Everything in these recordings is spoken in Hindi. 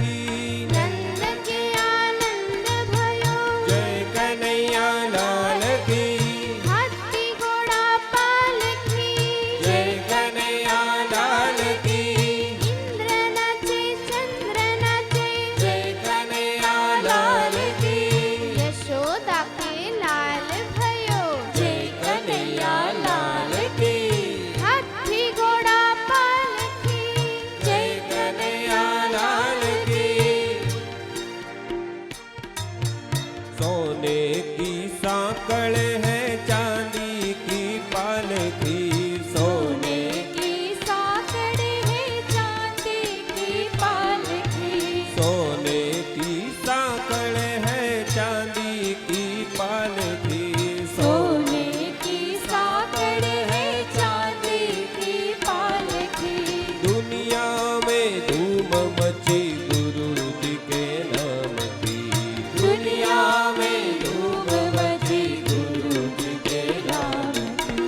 की नंद के आनंद भयो जय कन्हैया लाल की हाथी घोड़ा पालकी जय कन्हैया लाल की इंद्र नाचे चंद्र नाचे जय कन्हैया लाल की यशोदा के लाल भयो जय कन्हैया लाल की हाथी घोड़ा पालकी जय कन्हैया लाल की सोने की सांकड़ है चांदी की पालकी सोने की साकड़ है चांदी की पालकी सोने की सांकड़ है चांदी की पालकी सोने की साकड़ है चांदी की पालकी दुनिया में धूम मची गुरु जी के नाम की दुनिया में धूम मची गुरु जी के नाम की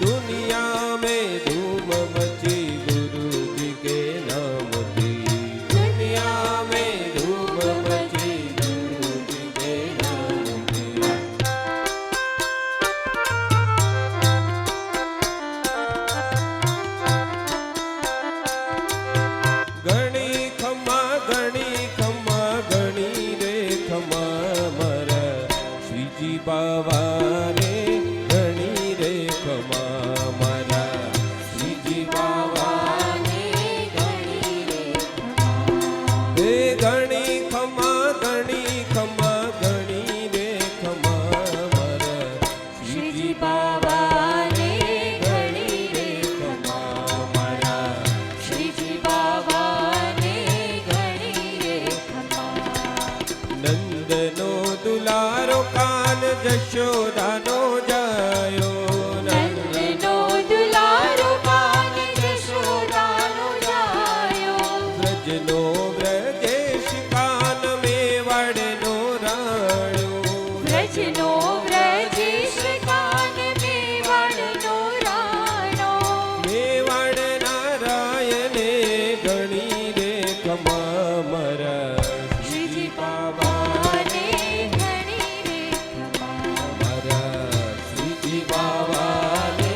दुनिया में धूम मची गुरु जी के नाम की दुनिया में धूम मची गुरु जी के नाम की गणी खम्मा गणी रे खम्मा मरा श्रीजी बाबा रे गणी रे खम्मा मरा श्रीजी बाबा हे गणी खम्मा गणी रे खम्मा मरा श्रीजी बाबा रे गणी रे खम्मा मरा श्रीजी बाबा ने घड़ी रे खमा नंदनो दुलारो कान जशोदानो जायो नंदनो दुलारो कान यशोदानो जायो ब्रजनो ब्रजेश कान मेवाड़नो राणो ब्रजनो ब्रजेश कान मेवाड़नो राणो मेवाड़ नारायणे गणी रे खमा मरा श्रीजी बाबा ने घड़ी रे खमा मरा श्रीजी बाबा ने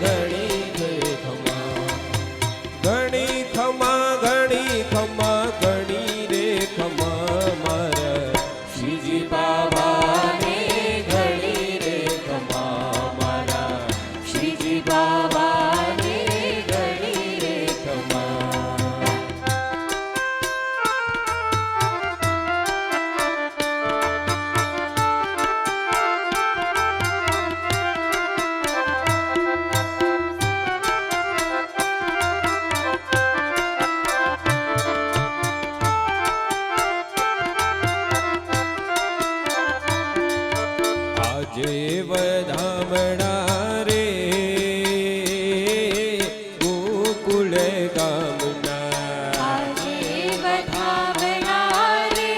गणी रे खमा गणी खमा गणी रे खमा मरा श्रीजी बाबा ने गणी रे खमा मरा श्रीजी बाबा ने घड़ी रे खमा આજે વધામણા રે ગોકુળ ગામના આજે વધાવણા રે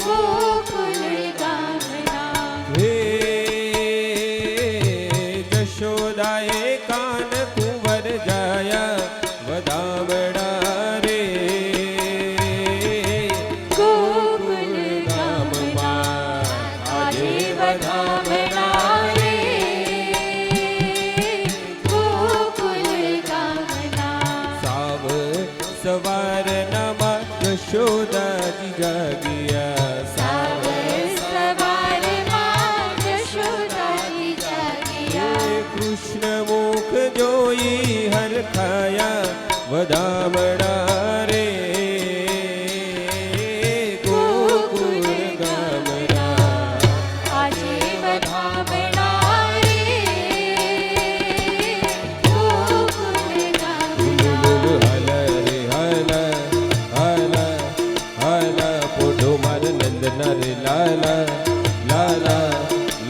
ગોકુળ ગામના હે જશોદાએ કાન કુંવર જાયા વધામણા રે ગોકુળ ગામમાં આજે વધાવણા રે ગોકુળ ગામના સાવ સવારનામાં જશોદાજી જાગ્યા સાવ સવારમાં જશોદાજી જાગ્યા હે કૃષ્ણ મુખ જોઈ હરખાયા વધામણા રે ગોકુળ ગામના આજે વધાવણા રે ગોકુળ ગામના હલ રે હલ હલ હલ પોઢો માર નંદના રે લાલા લાલા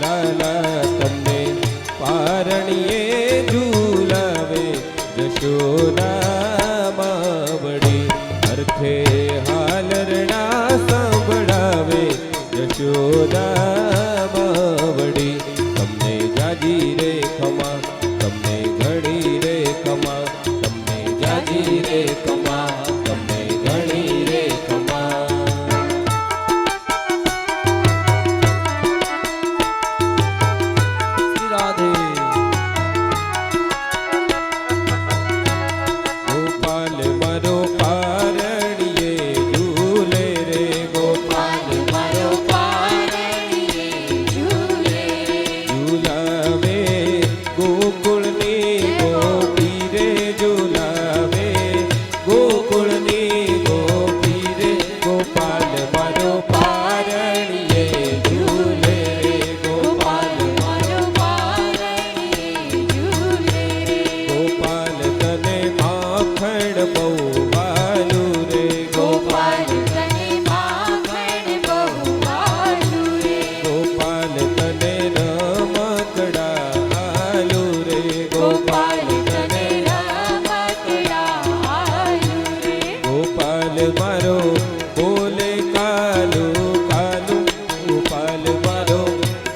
લાલા તમને પારણીએ ઝૂલાવે જશોદા માવડી હરખે હાલરણા સંભળાવે જશોદા માવડી તમને જાજી રે ખમા તમને ઘડી રે ખમા તમને જાજી રે ખમા તમને मारो बोले कालू कालू गोपाल मारो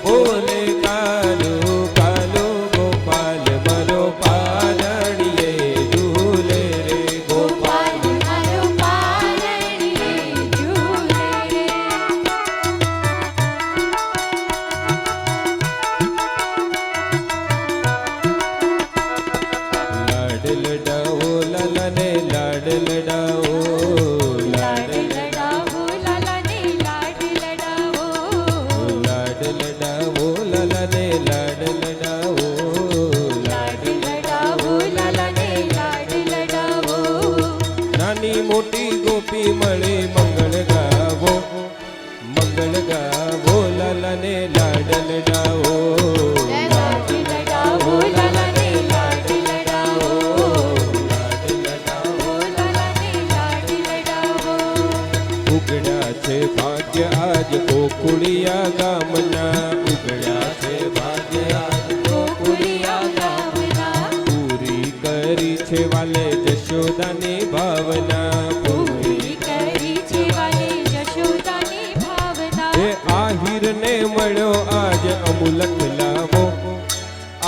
बोले कालू कालू गोपाल मारो पारणिये झूले रे गोपाल गोपाल मारो पारणिये झूले रे। लाड लडाओ ललने लाड लडाओ लाड लडाओ ललने लाड लडाओ लाड लडाओ ललने लाड लडाओ लाड लडाओ ललने लाड लडाओ। नानी मोटी गोपी मळे मंगळ गावो ललने लाड लडाओ लाड लडाओ ललने लाड लडाओ लाड लडाओ ललने लाड लडाओ। उघड्याचे भाग्य आज गोकुळिया गामना उघड्याचे भाग्य आज गोकुळिया गावना पूरी करी छे वाले जशोदानी भावना पूरी करी छे वाले जशोदानी भावना। हे आहिर ने मळ्यो आज अमुलक लावो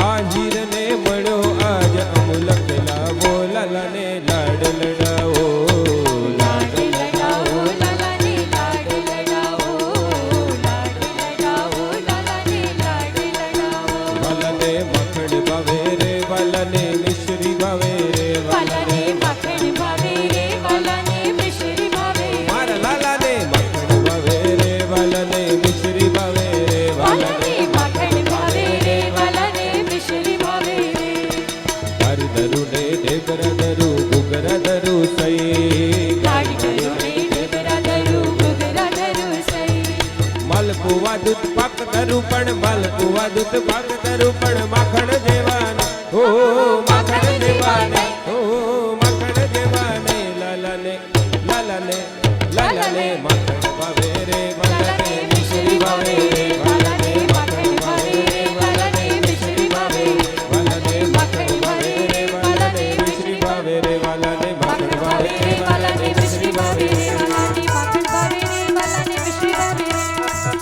आहिर ने मळ्यो आज अमुलक लावो ललने लाड लडाओ लाड लडाओ ललने लाड लडाओ लाड लडाओ ललने लाड लडाओ। वलने मखण भावे रे वलने मिश्री भावे रे वलने मखण भावे रे वलने मिश्री भावे मार लालाने मखण भावे रे वलने मिश्री भावे रे वलने मखण भावे रे वलने मिश्री भावे रे। हर धरु ने देवर धरु गुगर धरु सई लाड करो रे देवरा धरु गुगरा धरु सई। मलपुआ दूध पाक धरु पण मलपुआ दूध पाक धरु पण माखण जेवाने हो माखण जेवाने हो माखण जेवाने ललने ललने ललने माखण भावे रे वलने मिश्री भावे रे वलने माखण भावे रे वलने मिश्री भावे वलने माखण भावे रे वलने मिश्री भावे रे वलने माखण भावे रे वलने मिश्री भावे रे वलने मखण भावे रे वलने मिश्री भावे रे।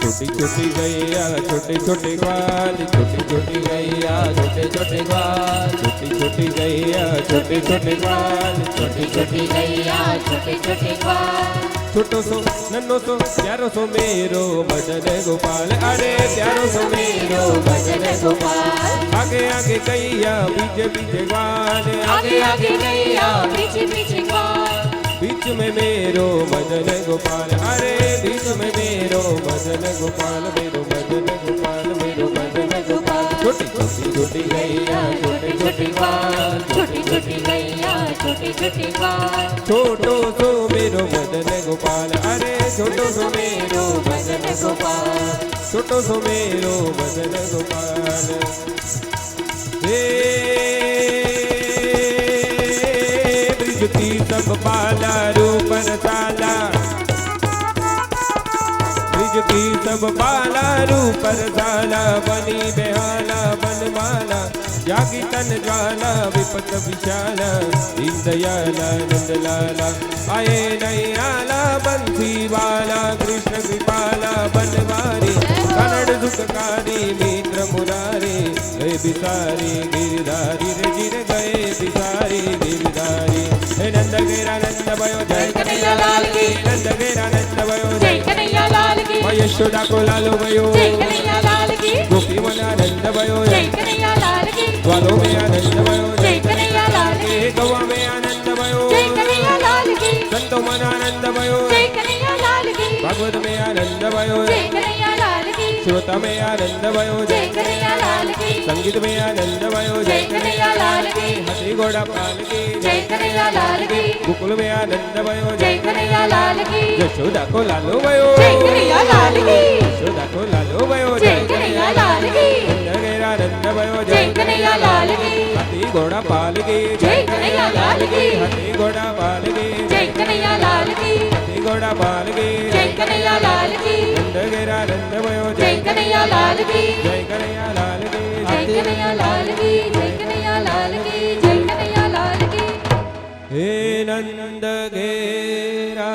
छोटी छोटी गैया छोटे छोटे ग्वाल छोटी छोटी गैया छोटे छोटे ग्वाल छोटी छोटी गैया छोटे छोटे ग्वाल छोटी छोटी गैया छोटे छोटे ग्वाल छोटो सो नन्नो सो प्यारो सो मेरो मदन गोपाल अरे प्यारो सो मेरो भजन गोपाल। आगे आगे गैया पीछे पीछे ग्वाल आगे आगे गैया पीछे पीछे ग्वाल बीच में मेरो मदन गोपाल अरे बीच में मेरो मदन गोपाल मेरो मदन गोपाल मेरो मदन गोपाल छोटी छोटी छोटी गैया छोटे छोटे ग्वाल छोटी छोटी गैया छोटी छोटी ग्वाल छोटो सो मेरो मदन गोपाल अरे छोटो सो मेरो मदन गोपाल छोटो सो मेरो मदन गोपाल हे ब्रिजती सब बाला रूप रसाला ब्रिजती सब बाला रूप रसाला बनी बेहाला बनमाला जागी तन ज्वाला विपत विशाला दीन दयाला नंदलाला आए नहीं आला बंसी वाला कृष्ण कृपाला बनवारी कन्नड़ सुखकारी मित्र मुरारी गए बिसारी गिरधारी रे गिर गए बिसारी गिरधारी हे नंद गेरा नंद भयो जय कन्हैया लाल की नंद गेरा नंद भयो जय कन्हैया लाल की यशोदा को लालो भयो जय कन्हैया लाल की गोपी मन आनंद भयो जय कन्हैया लाल की ग्वालों में आनंद भयो जय कन्हैया लाल की गवा में आनंद भयो जय कन्हैया लाल की संतों मन आनंद भयो जय कन्हैया लाल की भागवत में आनंद भयो जय कन्हैया लाल की श्रोता में आनंद भयो जय कन्हैया लाल की संगीत में आनंद भयो जय कन्हैया लाल की हाथी घोड़ा पाल की जय कन्हैया लाल की गोकुल में आनंद भयो जय कन्हैया लाल की यशोदा को लालो भयो जय कन्हैया लाल की यशोदा को लालो भयो जय कन्हैया लाल की नगेरा आनंद भयो जय कन्हैया लाल की हाथी घोड़ा पाल की जय कन्हैया लाल की हाथी घोड़ा पाल की जय कन्हैया लाल की हाथी घोड़ा पाल की जय कन्हैया लाल की नगेरा आनंद भयो जय कन्हैया लाल की जय कन्हैया लाल की जय कन्हैया लाल की जय कन्हैया लाल की जय कन्हैया लाल की। हे नंद घेरा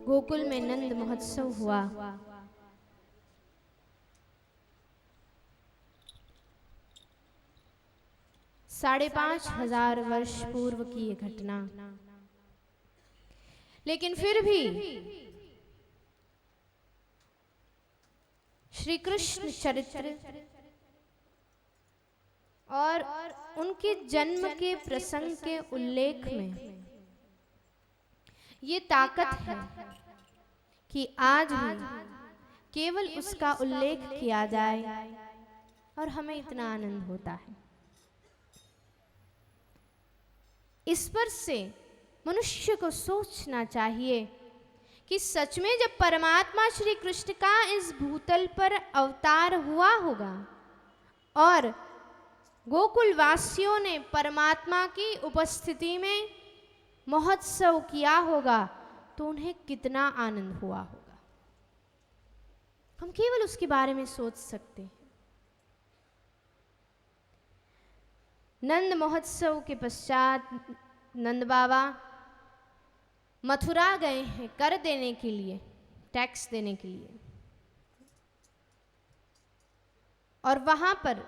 गोकुल में नंद महोत्सव हुआ। साढ़े 5,000 वर्ष पूर्व की ये घटना, लेकिन फिर भी श्री कृष्ण चरित्र और उनके जन्म के प्रसंग के उल्लेख में ये ताकत है कि आज भी केवल उसका उल्लेख किया जाए और हमें इतना आनंद होता है। इस पर से मनुष्य को सोचना चाहिए कि सच में जब परमात्मा श्री कृष्ण का इस भूतल पर अवतार हुआ होगा और गोकुल वासियों ने परमात्मा की उपस्थिति में महोत्सव किया होगा तो उन्हें कितना आनंद हुआ होगा, हम केवल उसके बारे में सोच सकते हैं। नंद महोत्सव के पश्चात नंद बाबा मथुरा गए हैं कर देने के लिए, टैक्स देने के लिए, और वहां पर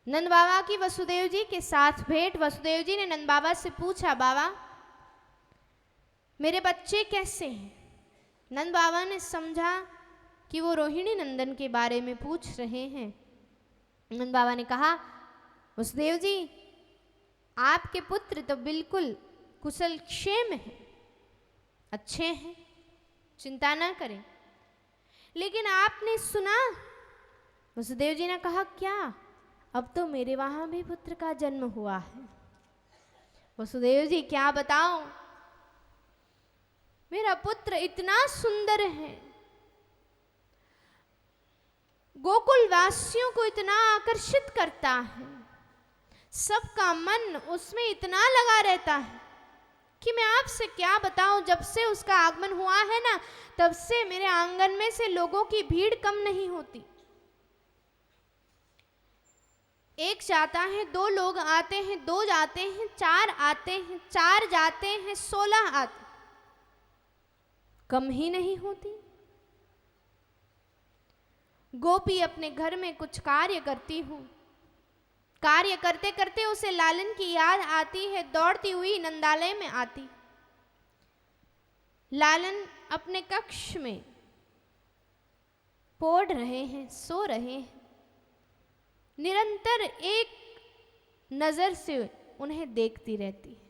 नंद बाबा की वसुदेव जी के साथ भेंट। वसुदेव जी ने नंद बाबा से पूछा, बाबा मेरे बच्चे कैसे हैं? नंद बाबा ने समझा कि वो रोहिणी नंदन के बारे में पूछ रहे हैं। नंद बाबा ने कहा, वसुदेव जी आपके पुत्र तो बिल्कुल कुशल क्षेम है, अच्छे हैं, चिंता ना करें। लेकिन आपने सुना? वसुदेव जी ने कहा, क्या? अब तो मेरे वहां भी पुत्र का जन्म हुआ है। वसुदेव जी क्या बताऊं, मेरा पुत्र इतना सुंदर है, गोकुल वासियों को इतना आकर्षित करता है, सबका मन उसमें इतना लगा रहता है कि मैं आपसे क्या बताऊं। जब से उसका आगमन हुआ है ना, तब से मेरे आंगन में से लोगों की भीड़ कम नहीं होती। एक जाता है, दो लोग आते हैं, दो जाते हैं, चार आते हैं, चार जाते हैं, 16 आते, कम ही नहीं होती। गोपी अपने घर में कुछ कार्य करती हूँ, कार्य करते करते उसे लालन की याद आती है, दौड़ती हुई नंदालय में आती। लालन अपने कक्ष में पढ़ रहे हैं, सो रहे हैं, निरंतर एक नजर से उन्हें देखती रहती है।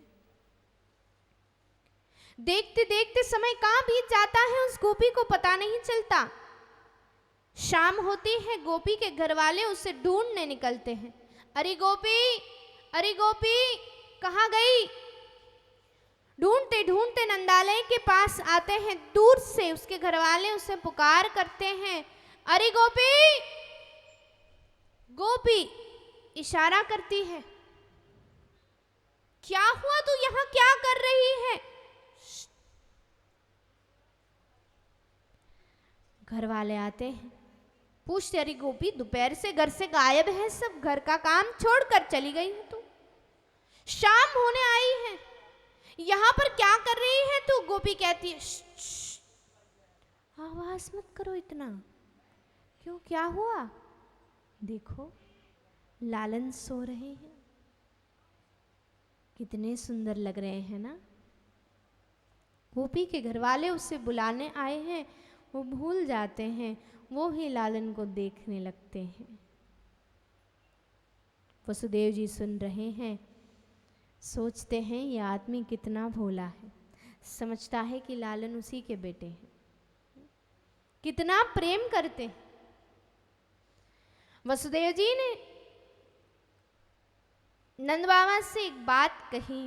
देखते देखते समय कहां बीत जाता है उस गोपी को पता नहीं चलता। शाम होती है, गोपी के घर वाले उसे ढूंढने निकलते हैं। अरे गोपी, अरे गोपी कहाँ गई? ढूंढते ढूंढते नंदालय के पास आते हैं। दूर से उसके घर वाले उसे पुकार करते हैं, अरे गोपी। गोपी इशारा करती है, क्या हुआ, तू यहां क्या कर रही है? घर वाले आते हैं, पूछते, अरे गोपी दोपहर से घर से गायब है, सब घर का काम छोड़कर चली गई है तू, शाम होने आई है, यहां पर क्या कर रही है तू? गोपी कहती है, आवाज मत करो इतना, क्यों, क्या हुआ? देखो लालन सो रहे हैं, कितने सुंदर लग रहे हैं ना। गोपी के घर वाले उसे बुलाने आए हैं, वो भूल जाते हैं, वो ही लालन को देखने लगते हैं। वसुदेव जी सुन रहे हैं, सोचते हैं ये आदमी कितना भोला है, समझता है कि लालन उसी के बेटे हैं, कितना प्रेम करते हैं। वसुदेव जी ने नंद बाबा से एक बात कही।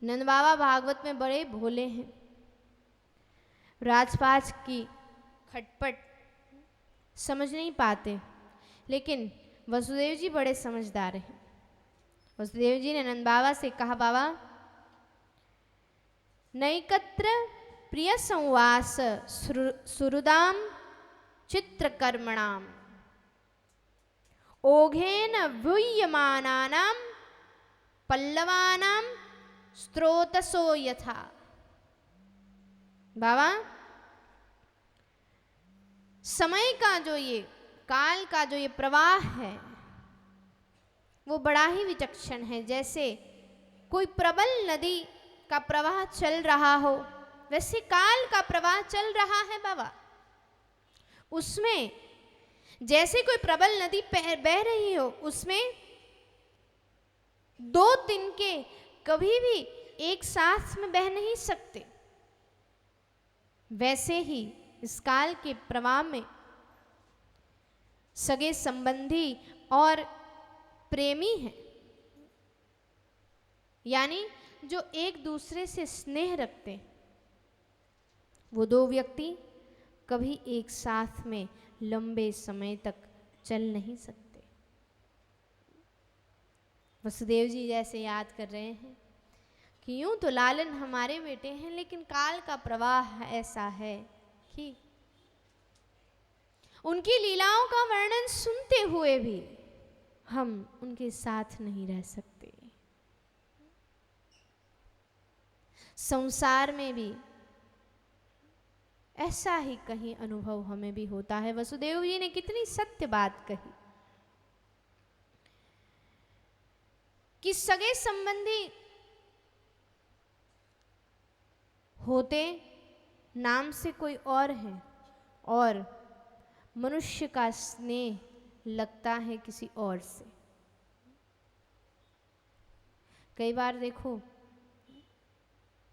नंद बाबा भागवत में बड़े भोले हैं, राजपाट की खटपट समझ नहीं पाते, लेकिन वसुदेव जी बड़े समझदार हैं। वसुदेव जी ने नंद बाबा से कहा, बाबा नैकत्र प्रिय संवास सुहृदाम चित्रकर्मणाम ओघेन व्यूयमानानां पल्लवानां स्रोतसो यथा। बाबा समय का जो ये काल का जो ये प्रवाह है वो बड़ा ही विचक्षण है। जैसे कोई प्रबल नदी का प्रवाह चल रहा हो वैसे काल का प्रवाह चल रहा है बाबा। उसमें जैसे कोई प्रबल नदी बह रही हो उसमें दो तिनके कभी भी एक साथ में बह नहीं सकते। वैसे ही इस काल के प्रवाह में सगे संबंधी और प्रेमी हैं, यानी जो एक दूसरे से स्नेह रखते हैं, वो दो व्यक्ति कभी एक साथ में लंबे समय तक चल नहीं सकते। वसुदेव जी जैसे याद कर रहे हैं कि यूं तो लालन हमारे बेटे हैं, लेकिन काल का प्रवाह ऐसा है कि उनकी लीलाओं का वर्णन सुनते हुए भी हम उनके साथ नहीं रह सकते। संसार में भी ऐसा ही कहीं अनुभव हमें भी होता है। वसुदेव जी ने कितनी सत्य बात कही कि सगे संबंधी होते नाम से कोई और है और मनुष्य का स्नेह लगता है किसी और से। कई बार देखो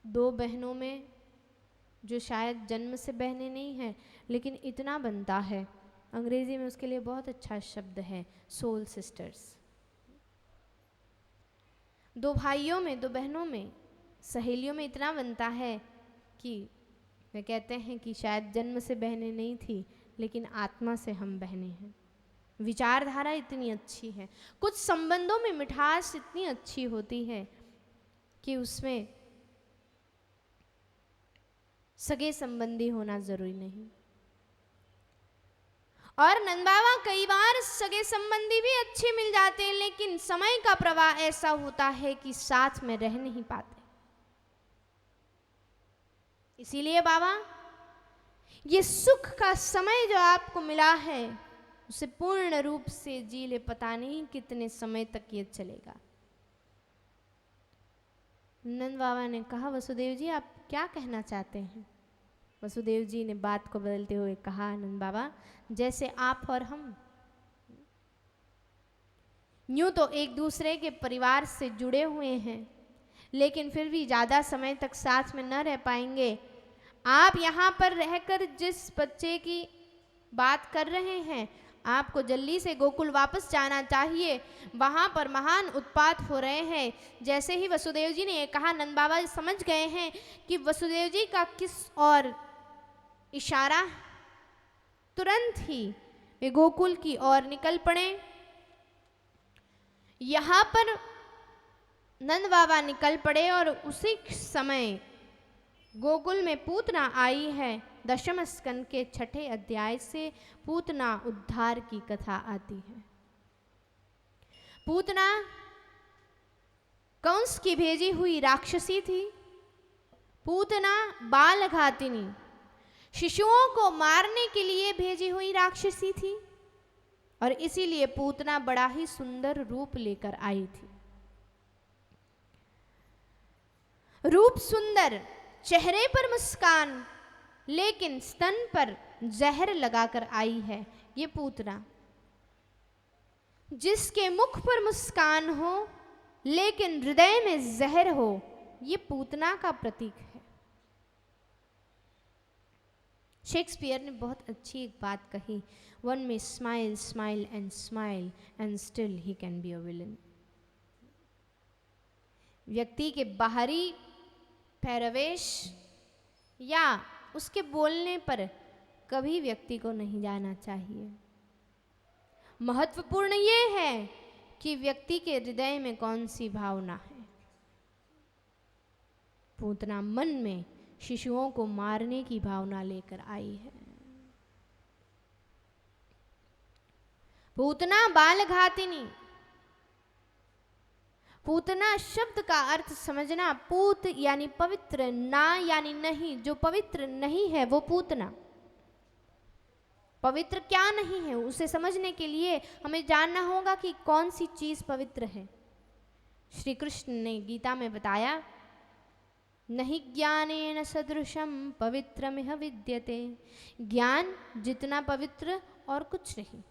दो बहनों में जो शायद जन्म से बहनें नहीं हैं लेकिन इतना बनता है, अंग्रेजी में उसके लिए बहुत अच्छा शब्द है सोल सिस्टर्स। दो भाइयों में दो बहनों में सहेलियों में इतना बनता है कि वे कहते हैं कि शायद जन्म से बहनें नहीं थी लेकिन आत्मा से हम बहने हैं। विचारधारा इतनी अच्छी है, कुछ संबंधों में मिठास इतनी अच्छी होती है कि उसमें सगे संबंधी होना जरूरी नहीं। और नंद बाबा कई बार सगे संबंधी भी अच्छे मिल जाते हैं लेकिन समय का प्रवाह ऐसा होता है कि साथ में रह नहीं पाते। इसीलिए बाबा ये सुख का समय जो आपको मिला है उसे पूर्ण रूप से जी ले, पता नहीं कितने समय तक ये चलेगा। नंद बाबा ने कहा वसुदेव जी आप क्या कहना चाहते हैं? वसुदेव जी ने बात को बदलते हुए कहा नंद बाबा जैसे आप और हम यूं तो एक दूसरे के परिवार से जुड़े हुए हैं लेकिन फिर भी ज़्यादा समय तक साथ में न रह पाएंगे। आप यहाँ पर रहकर जिस बच्चे की बात कर रहे हैं आपको जल्दी से गोकुल वापस जाना चाहिए, वहाँ पर महान उत्पात हो रहे हैं। जैसे ही वसुदेव जी ने ये कहा नंद बाबा समझ गए हैं कि वसुदेव जी का किस और इशारा, तुरंत ही वे गोकुल की ओर निकल पड़े। यहाँ पर नंद बाबा निकल पड़े और उसी समय गोकुल में पूतना आई है। दशम स्कंद के 6ठे अध्याय से पूतना उद्धार की कथा आती है। पूतना कंस की भेजी हुई राक्षसी थी। पूतना बाल घातिनी, शिशुओं को मारने के लिए भेजी हुई राक्षसी थी और इसीलिए पूतना बड़ा ही सुंदर रूप लेकर आई थी। रूप सुंदर, चेहरे पर मुस्कान, लेकिन स्तन पर जहर लगाकर आई है ये पूतना। जिसके मुख पर मुस्कान हो लेकिन हृदय में जहर हो ये पूतना का प्रतीक है। शेक्सपियर ने बहुत अच्छी एक बात कही, वन में smile smile and still he can be a villain. व्यक्ति के बाहरी पहरवेश या उसके बोलने पर कभी व्यक्ति को नहीं जाना चाहिए। महत्वपूर्ण ये है कि व्यक्ति के हृदय में कौन सी भावना है। पूतना मन में शिशुओं को मारने की भावना लेकर आई है। पूतना बाल घातिनी, पूतना शब्द का अर्थ समझना, पूत यानी पवित्र, ना यानी नहीं, जो पवित्र नहीं है वो पूतना। पवित्र क्या नहीं है उसे समझने के लिए हमें जानना होगा कि कौन सी चीज पवित्र है। श्री कृष्ण ने गीता में बताया, नहीं ज्ञानेन सदृशम पवित्रमिह विद्यते। ज्ञान जितना पवित्र और कुछ नहीं।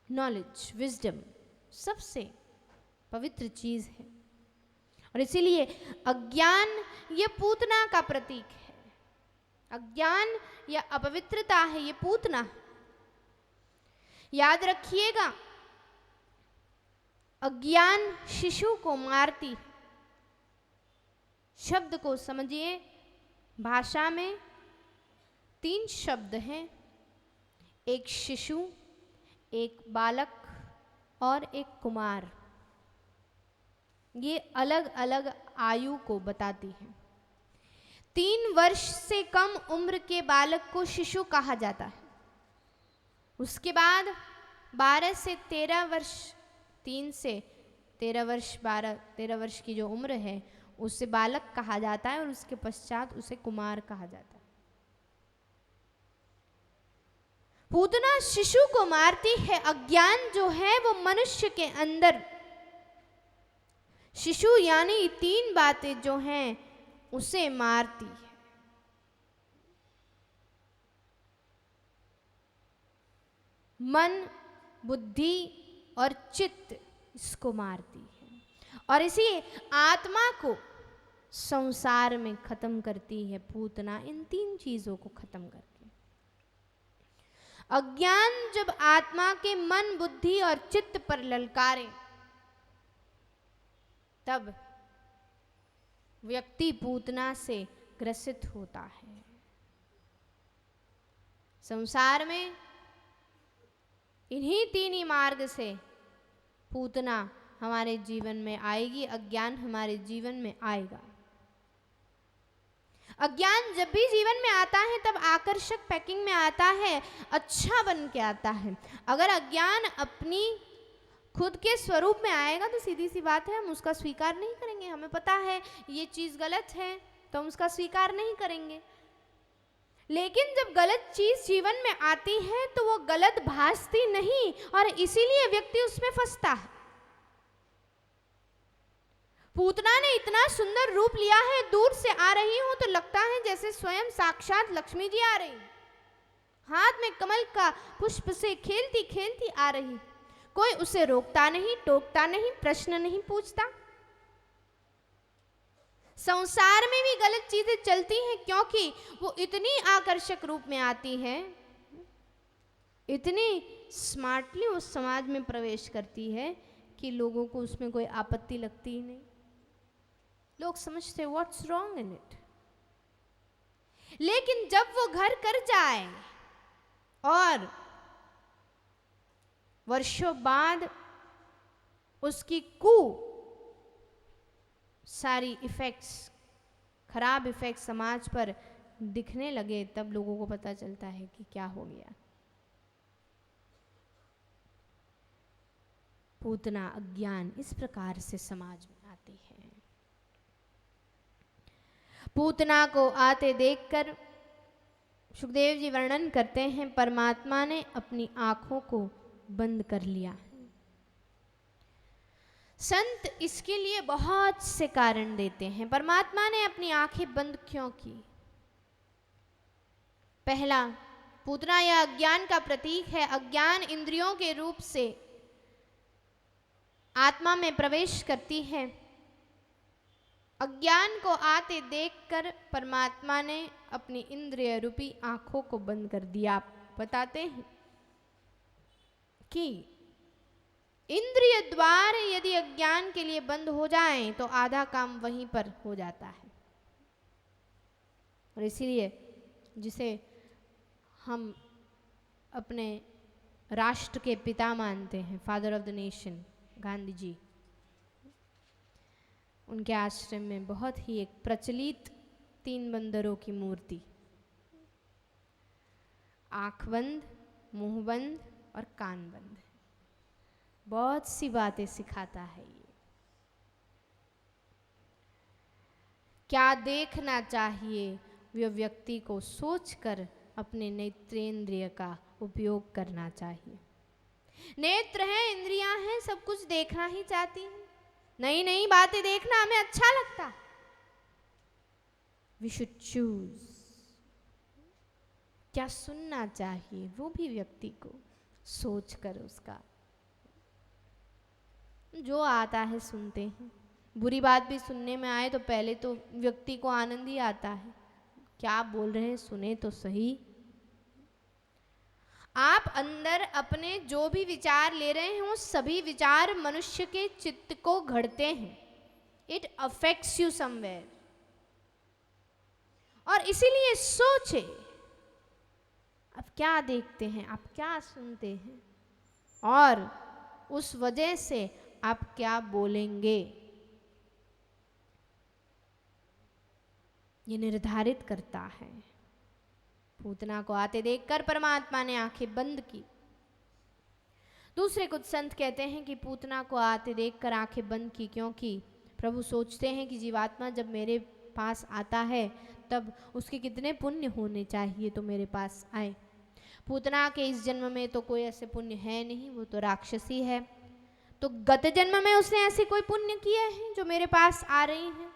नॉलेज, विजडम सबसे पवित्र चीज है। और इसीलिए अज्ञान ये पूतना का प्रतीक है। अज्ञान या अपवित्रता है, ये पूतना। याद रखिएगा, अज्ञान शिशु को मारती। शब्द को समझिए, भाषा में 3 शब्द हैं, एक शिशु, एक बालक और एक कुमार। ये अलग अलग आयु को बताती है। 3 वर्ष से कम उम्र के बालक को शिशु कहा जाता है। उसके बाद 12 से 13 वर्ष, 3 से 13 वर्ष, 13 वर्ष की जो उम्र है उसे बालक कहा जाता है और उसके पश्चात उसे कुमार कहा जाता है। पूतना शिशु को मारती है। अज्ञान जो है वो मनुष्य के अंदर, शिशु यानी 3 बातें जो हैं उसे मारती है। मन, बुद्धि और चित्त इसको मारती है। और इसी आत्मा को संसार में खत्म करती है पूतना, इन 3 चीजों को खत्म करके। अज्ञान जब आत्मा के मन, बुद्धि और चित्त पर ललकारे तब व्यक्ति पूतना से ग्रसित होता है। संसार में इन्हीं 3 ही मार्ग से पूतना हमारे जीवन में आएगी, अज्ञान हमारे जीवन में आएगा। अज्ञान जब भी जीवन में आता है तब आकर्षक पैकिंग में आता है, अच्छा बन के आता है। अगर अज्ञान अपनी खुद के स्वरूप में आएगा तो सीधी सी बात है, हम उसका स्वीकार नहीं करेंगे। हमें पता है ये चीज गलत है तो हम उसका स्वीकार नहीं करेंगे। लेकिन जब गलत चीज जीवन में आती है तो वो गलत भासती नहीं और इसीलिए व्यक्ति उसमें फंसता है। पूतना ने इतना सुंदर रूप लिया है, दूर से आ रही हूं तो लगता है जैसे स्वयं साक्षात लक्ष्मी जी आ रही, हाथ में कमल का पुष्प से खेलती खेलती आ रही। कोई उसे रोकता नहीं, टोकता नहीं, प्रश्न नहीं पूछता। संसार में भी गलत चीजें चलती हैं क्योंकि वो इतनी आकर्षक रूप में आती है, इतनी स्मार्टली उस समाज में प्रवेश करती है कि लोगों को उसमें कोई आपत्ति लगती ही नहीं। लोग समझते व्हाट्स रॉन्ग इन इट। लेकिन जब वो घर कर जाए और वर्षों बाद उसकी सारी इफेक्ट्स, खराब इफेक्ट समाज पर दिखने लगे, तब लोगों को पता चलता है कि क्या हो गया। पूतना, अज्ञान इस प्रकार से समाज में आती है। पूतना को आते देखकर सुखदेव जी वर्णन करते हैं, परमात्मा ने अपनी आंखों को बंद कर लिया। संत इसके लिए बहुत से कारण देते हैं। परमात्मा ने अपनी आंखें बंद क्यों की? पहला, पूतना यह अज्ञान का प्रतीक है। अज्ञान इंद्रियों के रूप से आत्मा में प्रवेश करती है। अज्ञान को आते देखकर परमात्मा ने अपनी इंद्रिय रूपी आंखों को बंद कर दिया। बताते हैं कि इंद्रिय द्वार यदि अज्ञान के लिए बंद हो जाएं तो आधा काम वहीं पर हो जाता है। और इसीलिए जिसे हम अपने राष्ट्र के पिता मानते हैं, father of the nation, Gandhi ji, उनके आश्रम में बहुत ही एक प्रचलित 3 बंदरों की मूर्ति, आंख बंद, मुंह बंद और कान बंद, बहुत सी बातें सिखाता है ये। क्या देखना चाहिए वह व्यक्ति को सोचकर अपने नेत्रेंद्रिय का उपयोग करना चाहिए। नेत्र हैं, इंद्रियां हैं, सब कुछ देखना ही चाहती हैं, नई नई बातें देखना हमें अच्छा लगता। वी शुड चूज क्या सुनना चाहिए, वो भी व्यक्ति को सोचकर उसका जो आता है सुनते हैं। बुरी बात भी सुनने में आए तो पहले तो व्यक्ति को आनंद ही आता है, क्या बोल रहे हैं सुने तो सही। आप अंदर अपने जो भी विचार ले रहे हैं वो सभी विचार मनुष्य के चित्त को घड़ते हैं। It affects you somewhere. और इसीलिए सोचे आप क्या देखते हैं, आप क्या सुनते हैं, और उस वजह से आप क्या बोलेंगे, ये निर्धारित करता है। पूतना को आते देखकर परमात्मा ने आंखें बंद की। दूसरे कुछ संत कहते हैं कि पूतना को आते देखकर आंखें बंद की, क्योंकि प्रभु सोचते हैं कि जीवात्मा जब मेरे पास आता है तब उसके कितने पुण्य होने चाहिए तो मेरे पास आए। पूतना के इस जन्म में तो कोई ऐसे पुण्य है नहीं, वो तो राक्षसी है, तो गत जन्म में उसने ऐसे कोई पुण्य किए हैं जो मेरे पास आ रही हैं।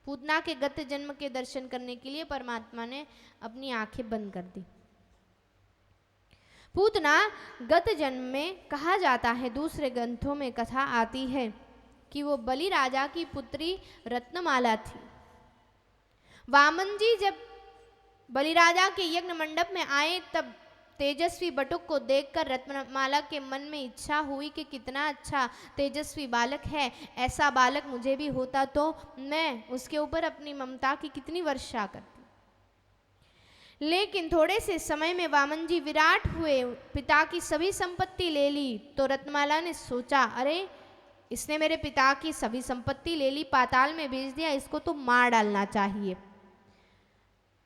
पूतना के गत जन्म के दर्शन करने के लिए परमात्मा ने अपनी आंखें बंद कर दी। पूतना गत जन्म में कहा जाता है, दूसरे ग्रंथों में कथा आती है कि वो बलि राजा की पुत्री रत्नमाला थी। वामन जी जब बलि राजा के यज्ञ मंडप में आए तब तेजस्वी बटुक को देखकर रत्नमाला के मन में इच्छा हुई कि कितना अच्छा तेजस्वी बालक है, ऐसा बालक मुझे भी होता तो मैं उसके ऊपर अपनी ममता की कितनी वर्षा करती। लेकिन थोड़े से समय में वामन जी विराट हुए, पिता की सभी संपत्ति ले ली, तो रत्नमाला ने सोचा अरे इसने मेरे पिता की सभी संपत्ति ले ली, पाताल में भेज दिया, इसको तो मार डालना चाहिए।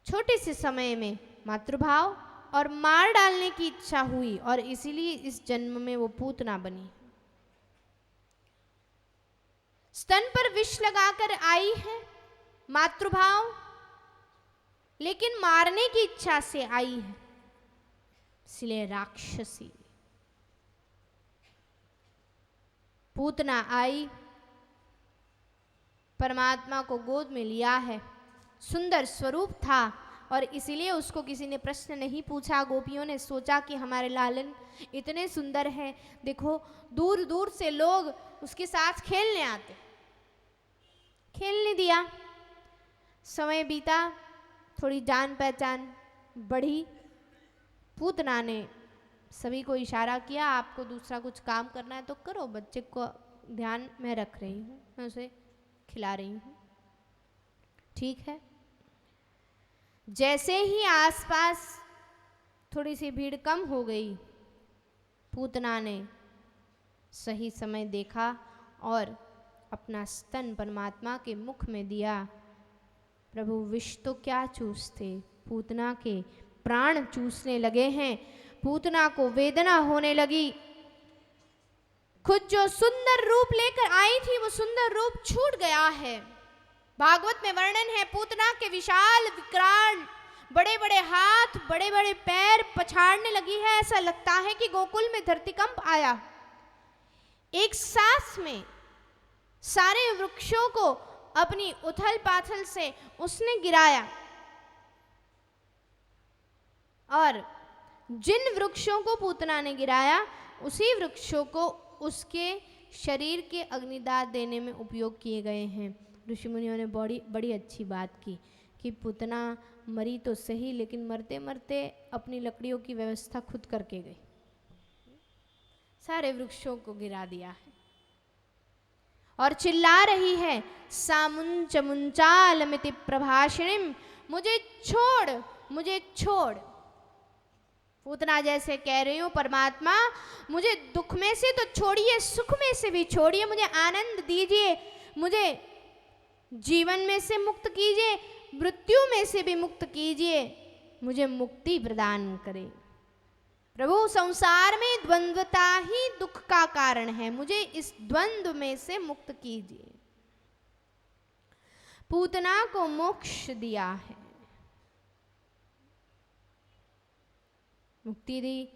छोटे से समय में मातृभाव और मार डालने की इच्छा हुई और इसीलिए इस जन्म में वो पूतना बनी। स्तन पर विष लगाकर आई है मातृभाव, लेकिन मारने की इच्छा से आई है, इसलिए राक्षसी। पूतना आई, परमात्मा को गोद में लिया है, सुंदर स्वरूप था और इसीलिए उसको किसी ने प्रश्न नहीं पूछा। गोपियों ने सोचा कि हमारे लालन इतने सुंदर हैं, देखो दूर दूर से लोग उसके साथ खेलने आते, खेलने दिया। समय बीता, थोड़ी जान पहचान बढ़ी। पूतना ने सभी को इशारा किया, आपको दूसरा कुछ काम करना है तो करो, बच्चे को ध्यान में रख रही हूँ, मैं उसे खिला रही हूँ, ठीक है। जैसे ही आसपास थोड़ी सी भीड़ कम हो गई, पूतना ने सही समय देखा और अपना स्तन परमात्मा के मुख में दिया। प्रभु विष तो क्या चूसते, पूतना के प्राण चूसने लगे हैं। पूतना को वेदना होने लगी, खुद जो सुंदर रूप लेकर आई थी वो सुंदर रूप छूट गया है। भागवत में वर्णन है, पूतना के विशाल विकराल बड़े बड़े हाथ, बड़े बड़े पैर पछाड़ने लगी है, ऐसा लगता है कि गोकुल में धरतीकंप आया। एक सांस में सारे वृक्षों को अपनी उथल पाथल से उसने गिराया और जिन वृक्षों को पूतना ने गिराया उसी वृक्षों को उसके शरीर के अग्निदाह देने में उपयोग किए गए हैं। ऋषि मुनियों ने बड़ी अच्छी बात की कि पूतना मरी तो सही, लेकिन मरते मरते अपनी लकड़ियों की व्यवस्था खुद करके गई, सारे वृक्षों को गिरा दिया है और चिल्ला रही है, सामुंच मुंचालमिति प्रभाषिणीम, मुझे छोड़, मुझे छोड़। पूतना जैसे कह रही हूँ, परमात्मा मुझे दुख में से तो छोड़िए, सुख में से भी छोड़िए, मुझे आनंद दीजिए, मुझे जीवन में से मुक्त कीजिए, मृत्यु में से भी मुक्त कीजिए, मुझे मुक्ति प्रदान करे। प्रभु संसार में द्वंद्वता ही दुख का कारण है, मुझे इस द्वंद्व में से मुक्त कीजिए। पूतना को मोक्ष दिया है, मुक्ति दी।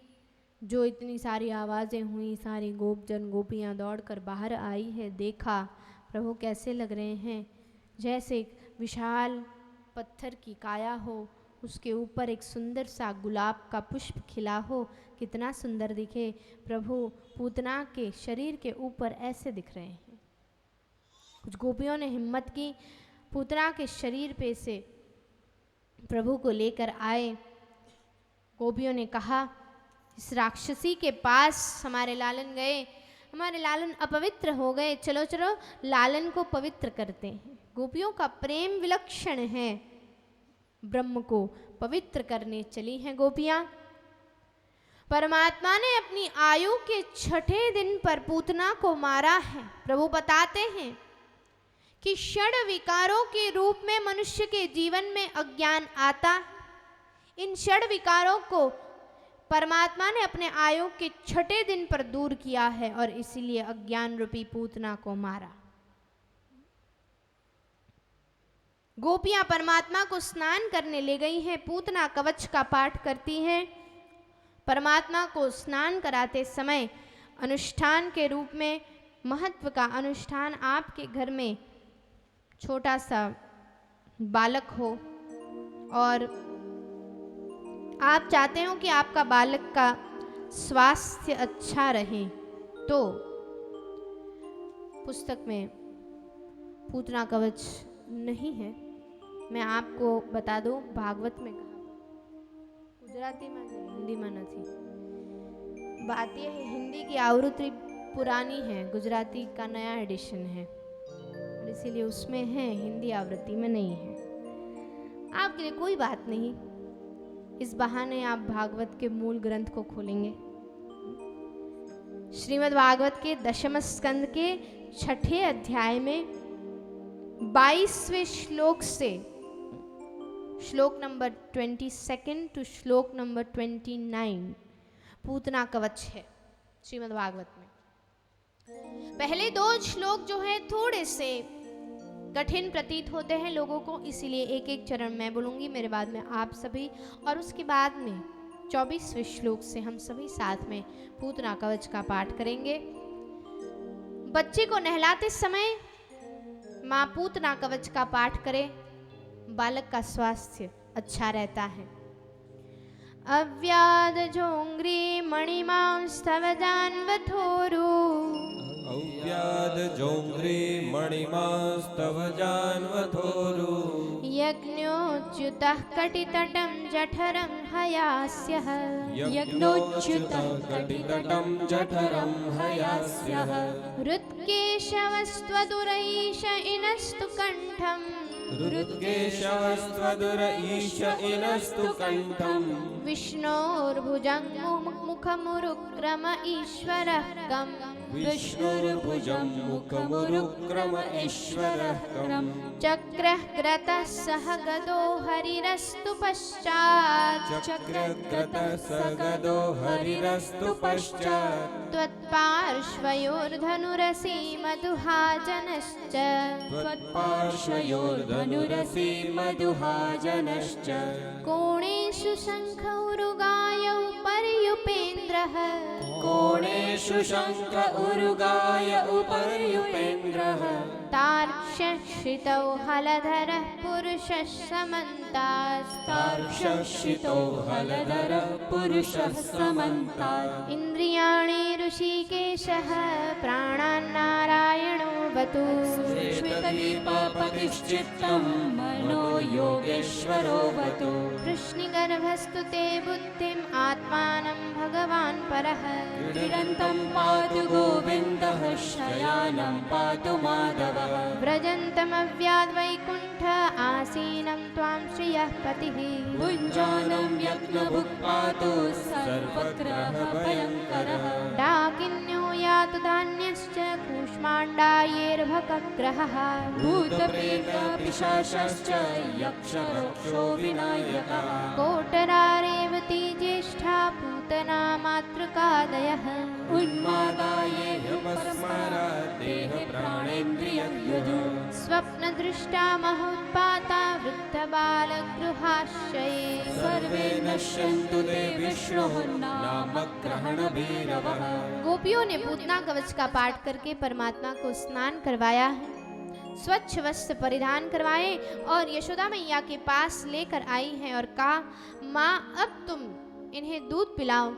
जो इतनी सारी आवाजें हुई, सारी गोपजन गोपियां दौड़कर बाहर आई है, देखा प्रभु कैसे लग रहे हैं, जैसे एक विशाल पत्थर की काया हो, उसके ऊपर एक सुंदर सा गुलाब का पुष्प खिला हो, कितना सुंदर दिखे। प्रभु पूतना के शरीर के ऊपर ऐसे दिख रहे हैं। कुछ गोपियों ने हिम्मत की, पूतना के शरीर पे से प्रभु को लेकर आए। गोपियों ने कहा, इस राक्षसी के पास हमारे लालन गए, हमारे लालन अपवित्र हो गए, चलो चलो लालन को पवित्र करते हैं। गोपियों का प्रेम विलक्षण है, ब्रह्म को पवित्र करने चली हैं गोपियां। परमात्मा ने अपनी आयु के 6ठे दिन पर पूतना को मारा है। प्रभु बताते हैं कि षड विकारों के रूप में मनुष्य के जीवन में अज्ञान आता। इन षड विकारों को परमात्मा ने अपने आयु के 6ठे दिन पर दूर किया है और इसीलिए अज्ञान रूपी पूतना को मारा। गोपियां परमात्मा को स्नान करने ले गई हैं, पूतना कवच का पाठ करती हैं। परमात्मा को स्नान कराते समय अनुष्ठान के रूप में, महत्व का अनुष्ठान, आपके घर में छोटा सा बालक हो और आप चाहते हो कि आपका बालक का स्वास्थ्य अच्छा रहे, तो पुस्तक में पूतना कवच नहीं है। मैं आपको बता दूं, भागवत में कहा, गुजराती में हिंदी में नहीं। बात यह है, हिंदी की आवृत्ति पुरानी है, गुजराती का नया एडिशन है, इसीलिए उसमें है, हिंदी आवृत्ति में नहीं है। आपके लिए कोई बात नहीं, इस बहाने आप भागवत के मूल ग्रंथ को खोलेंगे। श्रीमद् भागवत के 10वें स्कंद के 6ठे अध्याय में 22वें श्लोक से श्लोक नंबर 22 टू श्लोक नंबर 29 पूतना कवच है श्रीमद् भागवत में। पहले 2 श्लोक जो है थोड़े से कठिन प्रतीत होते हैं लोगों को, इसीलिए एक एक चरण मैं बोलूंगी, मेरे बाद में आप सभी, और उसके बाद में 24वें श्लोक से हम सभी साथ में पूतना कवच का पाठ करेंगे। बच्चे को नहलाते समय माँ पूतना कवच का पाठ करे, बालक का स्वास्थ्य अच्छा रहता है। अव्याद जोंग्री मणिमांस्तव जानवथोरु, अव्याद जोंग्री मणिमांस्तव जानवथोरु, यज्ञोच्युतः कटितटं जठरं हयास्यः, यज्ञोच्युतः कटितटं जठरं हयास्यः, हृत्केशवस्त्वदुरैष इनस्तु कण्ठं, हृत्केशवस्त्वदुर ईश इनस्तु कण्ठं, विष्णोर्भुजं मुखमुरुक्रम ईश्वरः कम्, विष्णुर्भुजं मुखमुरुक्रम ईश्वरः कम्, चक्रः क्रतः सह गदो हरिरस्तु पश्चात्, चक्रगतः सगदो हरिरस्तु पश्चात्, त्वत्पार्श्वयोर्धनुरसि मधुहाजनश्च, त्वत्पार्श्वयोर्धनुरसि मधुहाजनश्च, कोणेषु शङ्खौरुगायौ पर्युपेन्द्रः, कोणेषु शङ्ख उरुगाय उपर्युपेन्द्रः, तार्क्ष्यश्रितौ हलधरः पुरुषः समन्तात्, तार्क्ष्यश्रितो हलधरः पुरुषः समन्तात्, इन्द्रियाणि ऋषिकेशः प्राणान्नारायणो वतु, श्वेतदीपपतिश्चित्तं मनो योगेश्वरो वतु, कृष्णगर्भस्तु ते बुद्धिम् आत्मानं भगवान् परः, क्रीडन्तं पातु गोविन्दः शयानं पातु माधवः, व्रजन्तमव्याद्वैकुण्ठ आसीनं त्वां श्रियः पतिः, भुञ्जानं यज्ञभुक् पातु सर्वग्रहभयङ्करः, डाकिन्यो यातु धान्यश्च कूष्माण्डायैर्भकग्रहः, भूतप्रेतपिशाचश्च यक्षरक्षो विनायकः, कोटरारेवती ज्येष्ठ दृष्टा पूतना मातृकादयः स्वप्नदृष्टा महोत्पाता वृद्धबालगृहाश्रये सर्वे नश्यन्तु ते विष्णोः नामग्रहणभैरवः। गोपियों ने पूतना कवच का पाठ करके परमात्मा को स्नान करवाया है, स्वच्छ वस्त्र परिधान करवाए और यशोदा मैया के पास लेकर आई हैं और कहा, माँ अब तुम इन्हें दूध पिलाओ।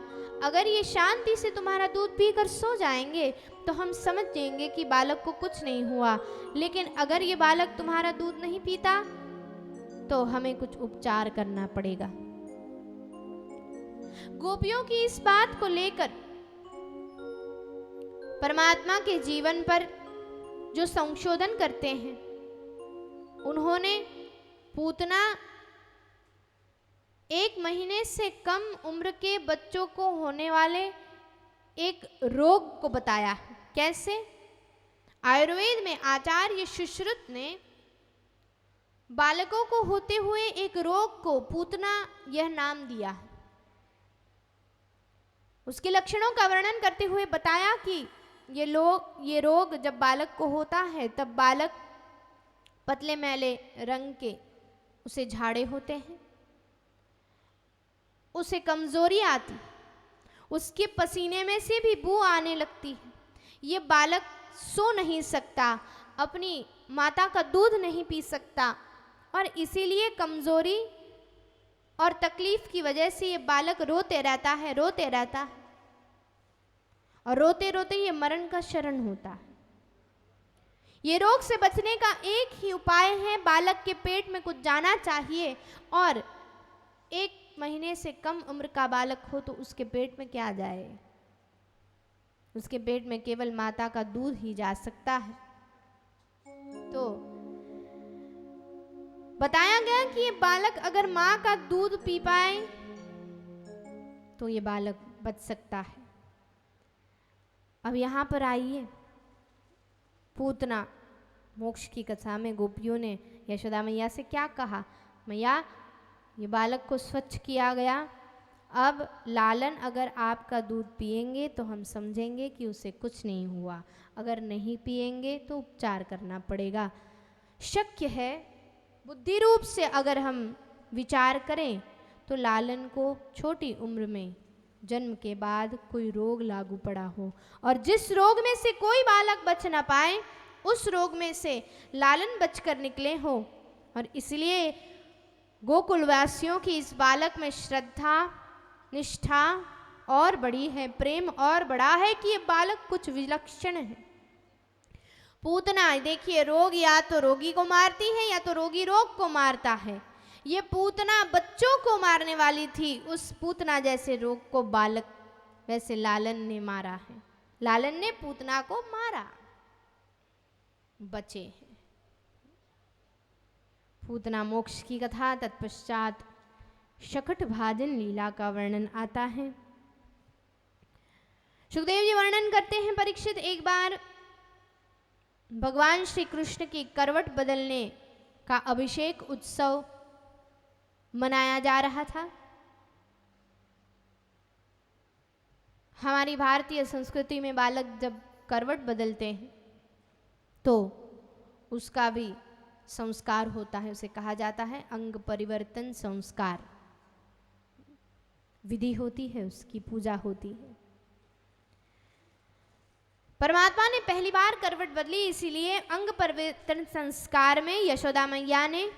अगर ये शांति से तुम्हारा दूध पीकर सो जाएंगे तो हम समझ जाएंगे कि बालक को कुछ नहीं हुआ, लेकिन अगर ये बालक तुम्हारा दूध नहीं पीता तो हमें कुछ उपचार करना पड़ेगा। गोपियों की इस बात को लेकर परमात्मा के जीवन पर जो संशोधन करते हैं, उन्होंने पूतना 1 महीने से कम उम्र के बच्चों को होने वाले एक रोग को बताया। कैसे? आयुर्वेद में आचार्य सुश्रुत ने बालकों को होते हुए एक रोग को पूतना यह नाम दिया है। उसके लक्षणों का वर्णन करते हुए बताया कि ये रोग जब बालक को होता है तब बालक पतले मैले रंग के उसे झाड़े होते हैं, उसे कमजोरी आती, उसके पसीने में से भी बू आने लगती है। ये बालक सो नहीं सकता, अपनी माता का दूध नहीं पी सकता और इसीलिए कमजोरी और तकलीफ की वजह से ये बालक रोते रहता है और रोते रोते ये मरण का शरण होता है। ये रोग से बचने का एक ही उपाय है, बालक के पेट में कुछ जाना चाहिए और 1 महीने से कम उम्र का बालक हो तो उसके पेट में क्या जाए? उसके पेट में केवल माता का दूध ही जा सकता है। तो बताया गया कि ये बालक अगर माँ का दूध पी पाए तो ये बालक बच सकता है। अब यहाँ पर आइए, पूतना मोक्ष की कथा में गोपियों ने यशोदा मैया से क्या कहा? मैया, ये बालक को स्वच्छ किया गया, अब लालन अगर आपका दूध पिएंगे तो हम समझेंगे कि उसे कुछ नहीं हुआ, अगर नहीं पिएंगे तो उपचार करना पड़ेगा। शक्य है बुद्धि रूप से अगर हम विचार करें तो लालन को छोटी उम्र में जन्म के बाद कोई रोग लागू पड़ा हो और जिस रोग में से कोई बालक बच ना पाए उस रोग में से लालन बचकर निकले हो, और इसलिए गोकुलवासियों की इस बालक में श्रद्धा निष्ठा और बड़ी है, प्रेम और बड़ा है कि ये बालक कुछ विलक्षण है। पूतना देखिए, रोग या तो रोगी को मारती है या तो रोगी रोग को मारता है। ये पूतना बच्चों को मारने वाली थी, उस पूतना जैसे रोग को बालक वैसे लालन ने मारा है। लालन ने पूतना को मारा, बचे हैं। पूतना मोक्ष की कथा, तत्पश्चात शकट भाजन लीला का वर्णन आता है। सुखदेव जी वर्णन करते हैं, परीक्षित एक बार भगवान श्री कृष्ण की करवट बदलने का अभिषेक उत्सव मनाया जा रहा था। हमारी भारतीय संस्कृति में बालक जब करवट बदलते हैं तो उसका भी संस्कार होता है, उसे कहा जाता है अंग परिवर्तन संस्कार। विधि होती है, उसकी पूजा होती है। परमात्मा ने पहली बार करवट बदली, इसीलिए अंग परिवर्तन संस्कार में यशोदा मैया ने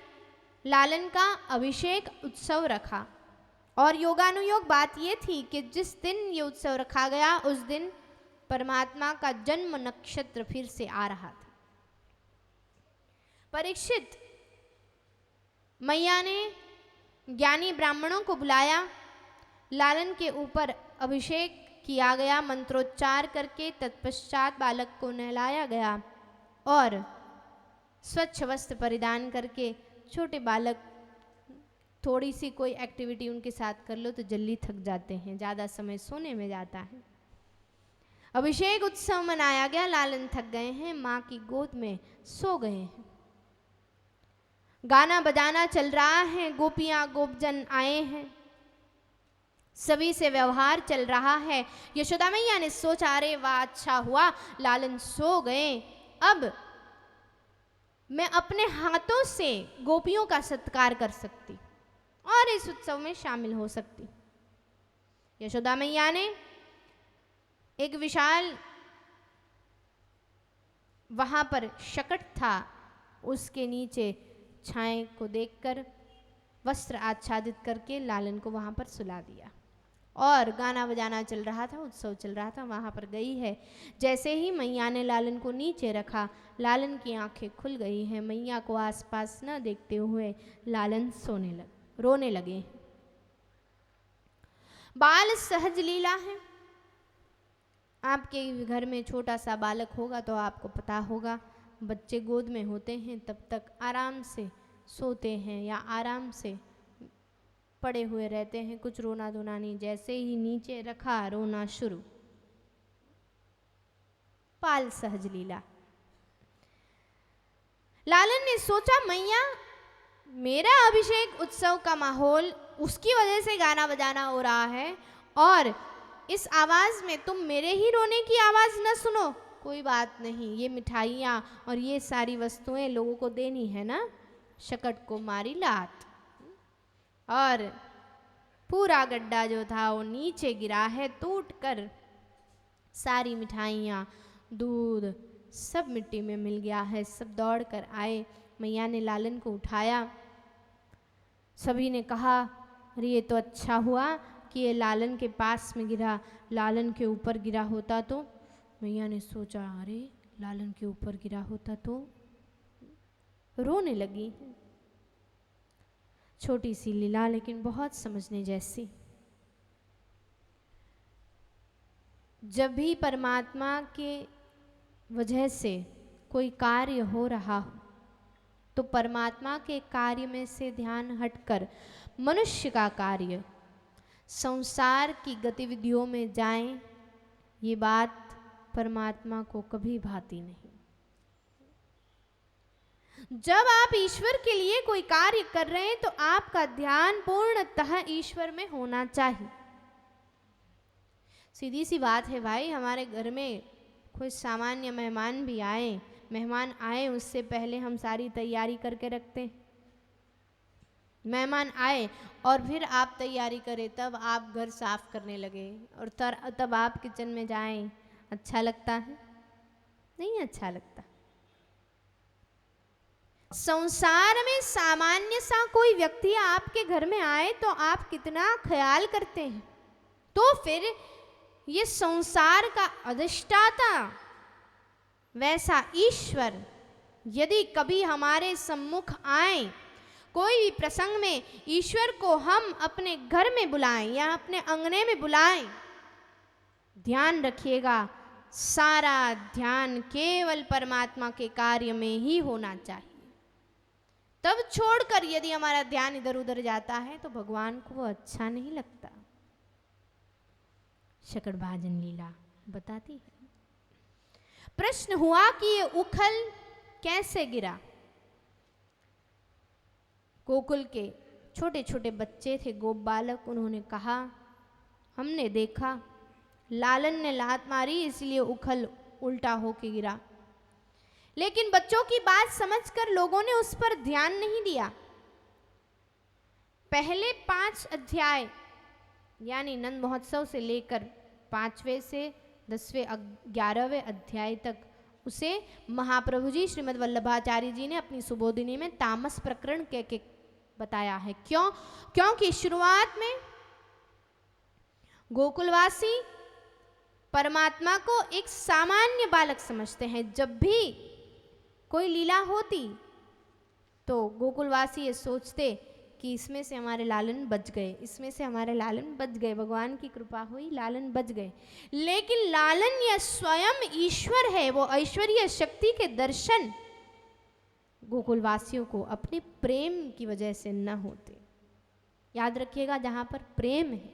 लालन का अभिषेक उत्सव रखा। और योगानुयोग बात यह थी कि जिस दिन ये उत्सव रखा गया उस दिन परमात्मा का जन्म नक्षत्र फिर से आ रहा था। परीक्षित, मैया ने ज्ञानी ब्राह्मणों को बुलाया, लालन के ऊपर अभिषेक किया गया मंत्रोच्चार करके, तत्पश्चात बालक को नहलाया गया और स्वच्छ वस्त्र परिधान करके, छोटे बालक थोड़ी सी कोई एक्टिविटी उनके साथ कर लो तो जल्दी थक जाते हैं, ज़्यादा समय सोने में जाता है। अभिषेक उत्सव मनाया गया, लालन थक गए हैं, माँ की गोद में सो गए हैं। गाना बजाना चल रहा है, गोपियाँ गोपजन आए हैं, सभी से व्यवहार चल रहा है। यशोदा मैया ने सोचा, अरे वाह, अच्छा हुआ लालन सो गए, अब मैं अपने हाथों से गोपियों का सत्कार कर सकती और इस उत्सव में शामिल हो सकती। यशोदा मैया ने एक विशाल वहां पर शकट था, उसके नीचे छाए को देखकर वस्त्र आच्छादित करके लालन को वहां पर सुला दिया और गाना बजाना चल रहा था, उत्सव चल रहा था, वहां पर गई है। जैसे ही मैया ने लालन को नीचे रखा, लालन की आंखें खुल गई हैं। मैया को आसपास न देखते हुए लालन रोने लगे। बाल सहज लीला है। आपके घर में छोटा सा बालक होगा तो आपको पता होगा, बच्चे गोद में होते हैं तब तक आराम से सोते हैं या आराम से पड़े हुए रहते हैं, कुछ रोना धोना नहीं। जैसे ही नीचे रखा, रोना शुरू। बाल सहज लीला। लालन ने सोचा, मैया मेरा अभिषेक उत्सव का माहौल, उसकी वजह से गाना बजाना हो रहा है और इस आवाज में तुम मेरे ही रोने की आवाज न सुनो। कोई बात नहीं, ये मिठाइयाँ और ये सारी वस्तुएं लोगों को देनी है ना। शकट को मारी लात और पूरा गड्ढा जो था वो नीचे गिरा है, टूटकर सारी मिठाइयाँ, दूध सब मिट्टी में मिल गया है। सब दौड़ कर आए, मैया ने लालन को उठाया। सभी ने कहा, अरे ये तो अच्छा हुआ कि ये लालन के पास में गिरा, लालन के ऊपर गिरा होता तो। मैया ने सोचा, अरे लालन के ऊपर गिरा होता तो। रोने लगी। छोटी सी लीला लेकिन बहुत समझने जैसी। जब भी परमात्मा के वजह से कोई कार्य हो रहा हो तो परमात्मा के कार्य में से ध्यान हटकर मनुष्य का कार्य, संसार की गतिविधियों में जाएं, ये बात परमात्मा को कभी भाती नहीं। जब आप ईश्वर के लिए कोई कार्य कर रहे हैं तो आपका ध्यान पूर्णतः ईश्वर में होना चाहिए। सीधी सी बात है भाई, हमारे घर में कोई सामान्य मेहमान भी आए, मेहमान आए उससे पहले हम सारी तैयारी करके रखते हैं। मेहमान आए और फिर आप तैयारी करें, तब आप घर साफ करने लगे और तब आप किचन में जाएं, अच्छा लगता है? नहीं अच्छा लगता। संसार में सामान्य सा कोई व्यक्ति आपके घर में आए तो आप कितना ख्याल करते हैं, तो फिर ये संसार का अधिष्ठाता वैसा ईश्वर यदि कभी हमारे सम्मुख आए, कोई भी प्रसंग में ईश्वर को हम अपने घर में बुलाएं या अपने अंगने में बुलाएं, ध्यान रखिएगा सारा ध्यान केवल परमात्मा के कार्य में ही होना चाहिए। तब छोड़कर यदि हमारा ध्यान इधर उधर जाता है तो भगवान को वो अच्छा नहीं लगता। शकट भाजन लीला बताती है। प्रश्न हुआ कि ये उखल कैसे गिरा। गोकुल के छोटे छोटे बच्चे थे, गोप बालक, उन्होंने कहा, हमने देखा लालन ने लात मारी इसलिए उखल उल्टा होके गिरा। लेकिन बच्चों की बात समझकर लोगों ने उस पर ध्यान नहीं दिया। पहले 5 अध्याय यानी नंद महोत्सव से लेकर 5वें से 10वें 11वें अध्याय तक उसे महाप्रभु जी श्रीमद् वल्लभाचार्य जी ने अपनी सुबोधिनी में तामस प्रकरण कह के बताया है। क्योंकि शुरुआत में गोकुलवासी परमात्मा को एक सामान्य बालक समझते हैं। जब भी कोई लीला होती तो गोकुलवासी ये सोचते कि इसमें से हमारे लालन बच गए, इसमें से हमारे लालन बच गए, भगवान की कृपा हुई, लालन बच गए। लेकिन लालन यह स्वयं ईश्वर है, वो ऐश्वर्य शक्ति के दर्शन गोकुलवासियों को अपने प्रेम की वजह से न होते। याद रखिएगा, जहाँ पर प्रेम है,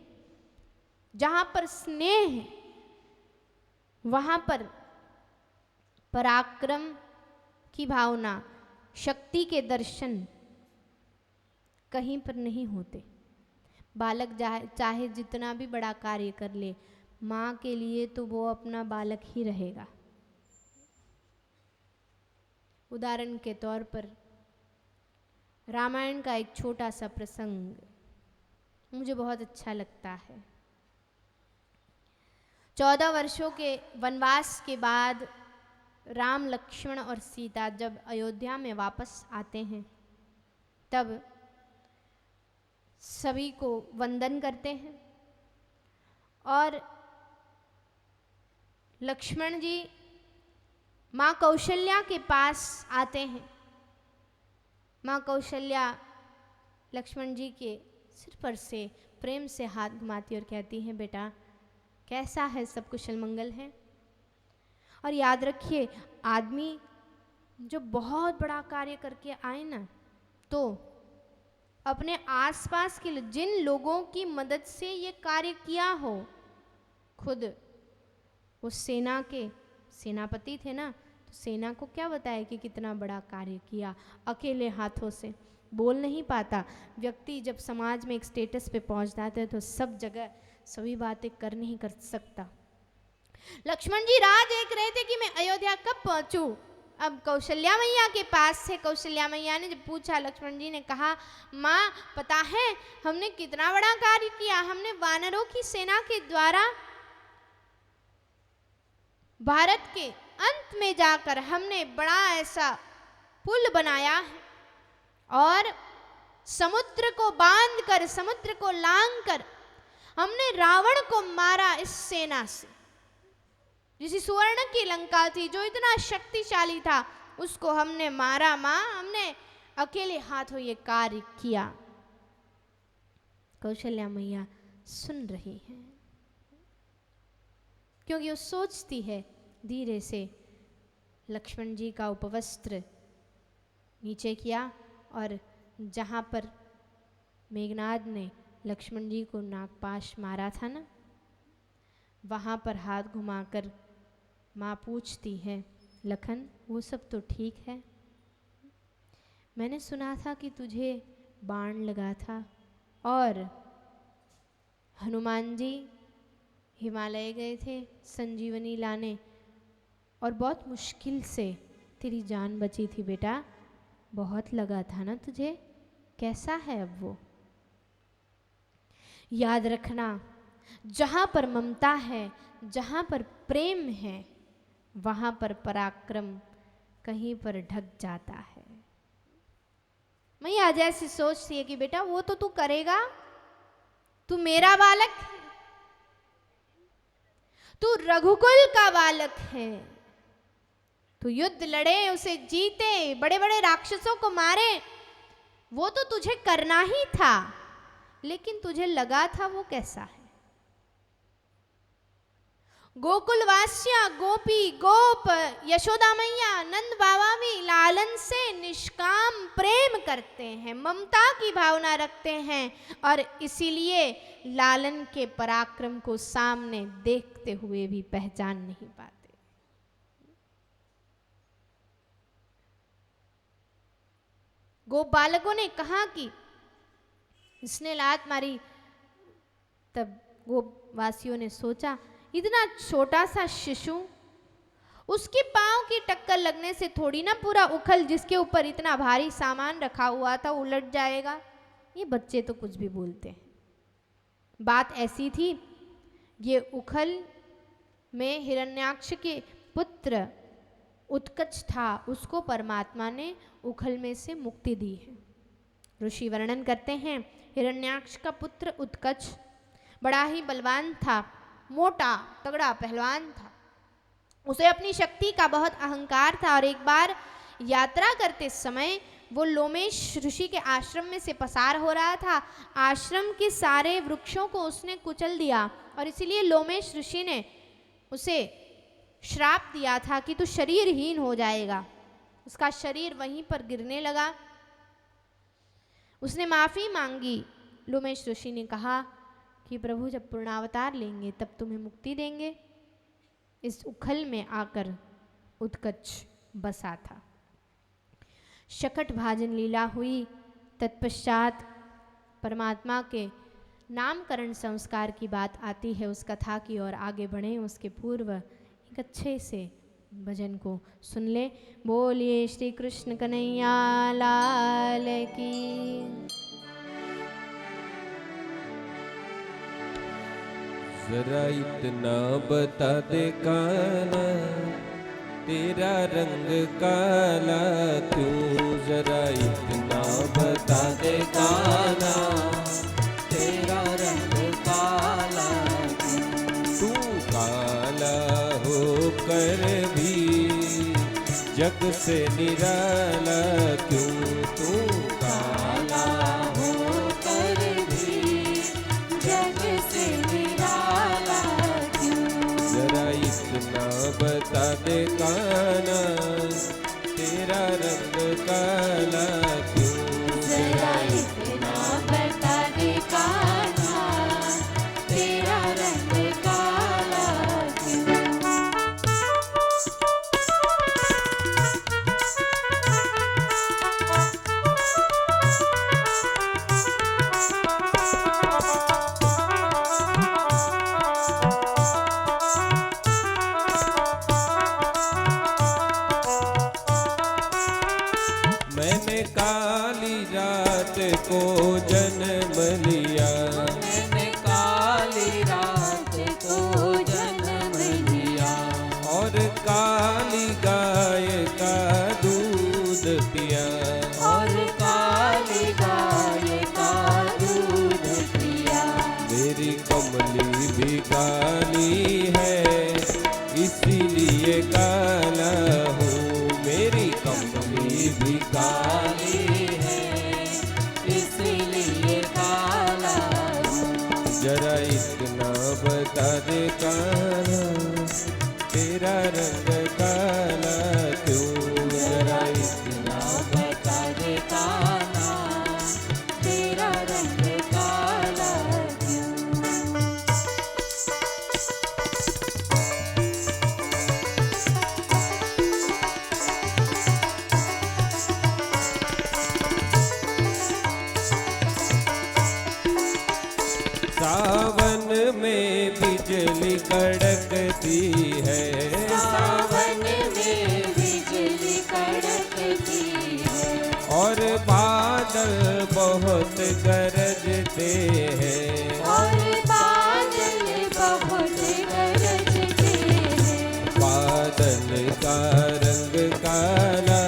जहाँ पर स्नेह है, वहाँ पर पराक्रम की भावना, शक्ति के दर्शन कहीं पर नहीं होते। बालक चाहे जितना भी बड़ा कार्य कर ले, माँ के लिए तो वो अपना बालक ही रहेगा। उदाहरण के तौर पर रामायण का एक छोटा सा प्रसंग मुझे बहुत अच्छा लगता है। 14 वर्षों के वनवास के बाद राम, लक्ष्मण और सीता जब अयोध्या में वापस आते हैं, तब सभी को वंदन करते हैं और लक्ष्मण जी माँ कौशल्या के पास आते हैं। माँ कौशल्या लक्ष्मण जी के सिर पर से प्रेम से हाथ घुमाती और कहती हैं, बेटा कैसा है, सब कुशल मंगल है। और याद रखिए, आदमी जो बहुत बड़ा कार्य करके आए ना, तो अपने आसपास के जिन लोगों की मदद से ये कार्य किया हो, खुद उस सेना के सेनापति थे ना, तो सेना को क्या बताया कि कितना बड़ा कार्य किया अकेले हाथों से। बोल नहीं पाता व्यक्ति, जब समाज में एक स्टेटस पे पहुंच जाता है तो सब जगह सभी बातें कर नहीं कर सकता। लक्ष्मण जी राह देख रहे थे कि मैं अयोध्या कब पहुंचूं। अब कौशल्या मैया के पास से कौशल्या मैया ने जब पूछा, लक्ष्मण जी ने कहा, माँ पता है हमने कितना बड़ा कार्य किया। हमने वानरों की सेना के द्वारा भारत के अंत में जाकर हमने बड़ा ऐसा पुल बनाया है और समुद्र को बांधकर, समुद्र को लांघकर हमने रावण को मारा। इस सेना से जिसे सुवर्ण की लंका थी, जो इतना शक्तिशाली था, उसको हमने मारा। माँ हमने अकेले हाथों ये कार्य किया। कौशल्या मैया सुन रही हैं क्योंकि वो सोचती है। धीरे से लक्ष्मण जी का उपवस्त्र नीचे किया और जहाँ पर मेघनाद ने लक्ष्मण जी को नागपाश मारा था ना, वहाँ पर हाथ घुमाकर माँ पूछती है, लखन वो सब तो ठीक है, मैंने सुना था कि तुझे बाण लगा था और हनुमान जी हिमालय गए थे संजीवनी लाने और बहुत मुश्किल से तेरी जान बची थी बेटा, बहुत लगा था ना तुझे, कैसा है अब वो? याद रखना, जहाँ पर ममता है, जहाँ पर प्रेम है, वहाँ पर पराक्रम कहीं पर ढक जाता है। मैया जैसी सोचती है कि बेटा वो तो तू करेगा, तू मेरा बालक है, तू रघुकुल का बालक है, तू युद्ध लड़े, उसे जीते, बड़े बड़े राक्षसों को मारे, वो तो तुझे करना ही था, लेकिन तुझे लगा था वो कैसा है। गोकुलवासिया, गोपी गोप, यशोदा मैया, नंद बाबा भी लालन से निष्काम प्रेम करते हैं, ममता की भावना रखते हैं और इसीलिए लालन के पराक्रम को सामने देखते हुए भी पहचान नहीं पाते। गोप बालकों ने कहा कि इसने लात मारी, तब गोपवासियों ने सोचा, इतना छोटा सा शिशु, उसके पांव की टक्कर लगने से थोड़ी ना पूरा उखल जिसके ऊपर इतना भारी सामान रखा हुआ था उलट जाएगा। ये बच्चे तो कुछ भी बोलते हैं। बात ऐसी थी, ये उखल में हिरण्याक्ष के पुत्र उत्कच था, उसको परमात्मा ने उखल में से मुक्ति दी है। ऋषि वर्णन करते हैं, हिरण्याक्ष का पुत्र उत्कच बड़ा ही बलवान था, मोटा तगड़ा पहलवान था। उसे अपनी शक्ति का बहुत अहंकार था और एक बार यात्रा करते समय वो लोमेश ऋषि के आश्रम में से पसार हो रहा था। आश्रम के सारे वृक्षों को उसने कुचल दिया और इसीलिए लोमेश ऋषि ने उसे श्राप दिया था कि तू शरीरहीन हो जाएगा। उसका शरीर वहीं पर गिरने लगा। उसने माफ़ी मांगी। लोमेश ऋषि ने कहा कि प्रभु जब पूर्णावतार लेंगे तब तुम्हें मुक्ति देंगे। इस उखल में आकर उत्कच बसा था। शकट भाजन लीला हुई। तत्पश्चात परमात्मा के नामकरण संस्कार की बात आती है, उस कथा की ओर आगे बढ़ें उसके पूर्व एक अच्छे से भजन को सुन ले। बोलिए श्री कृष्ण कन्हैया लाल की। जरा इतना बता दे काना, तेरा रंग काला क्यों? जरा इतना बता दे काना, तेरा रंग काला क्यों? तू काला होकर भी जग से निराला क्यों? तू काला होकर भी जग से निराला क्यों? जरा इतना बता दे काना, तेरा रंग काला क्यों? जरा इतना बता दे कान्हा, तेरा रंग काला क्यों? मैंने काली रात को जन्म लिया, मैंने काली रात को जन्म लिया, और काली गाय का दूध पिया, और काली गाय का दूध पिया। मेरी कमली भी काली है इसीलिए काला हूँ। मेरी कमली भी काली है इसलिए काला हूँ। जरा इतना बता दे काना, तेरा रंग काला क्यों? जरा इतना बता दे कान्हा, तेरा रंग काला क्यों? सावन में बिजली कड़कती है, सावन में बिजली कड़कती है, और बादल बहुत गरजते हैं, और बादल बहुत गरजते हैं। बादल का रंग काला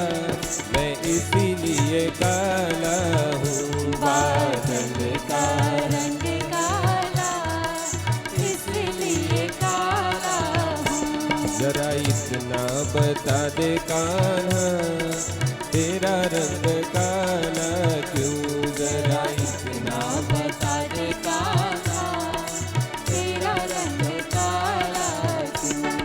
मैं इसीलिए काला हूँ। बादल का रंग काला इसलिए काला हूँ। जरा इतना बता दे कान्हा, तेरा रंग काला क्यों? जरा इतना बता दे कान्हा, तेरा रंग काला क्यों?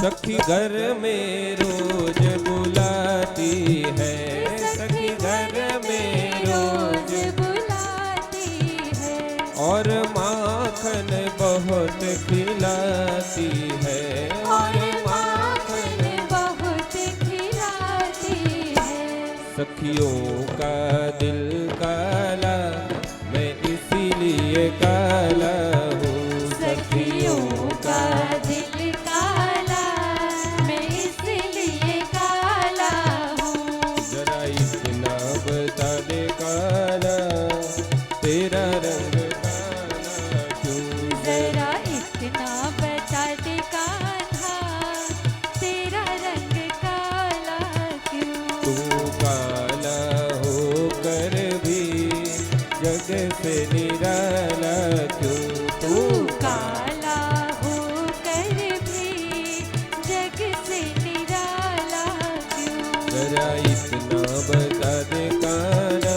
सखी घर में रोज बुलाती है, सखी घर में रोज, बुलाती है, और माखन बहुत खिलाती है, और माखन बहुत खिलाती है। सखियों का दिल काला मैं इसीलिए काला हूँ। सखियों का दिल काला मैं इसलिए काला हूँ। जरा इतना बता दे काला, तेरा रंग काला क्यों? जरा इतना बता दे कान्हा, तेरा रंग काला क्यों? तू काला होकर भी जग से निराला क्यों? तू काला होकर भी जग से निराला क्यों? जरा इतना बता दे काला,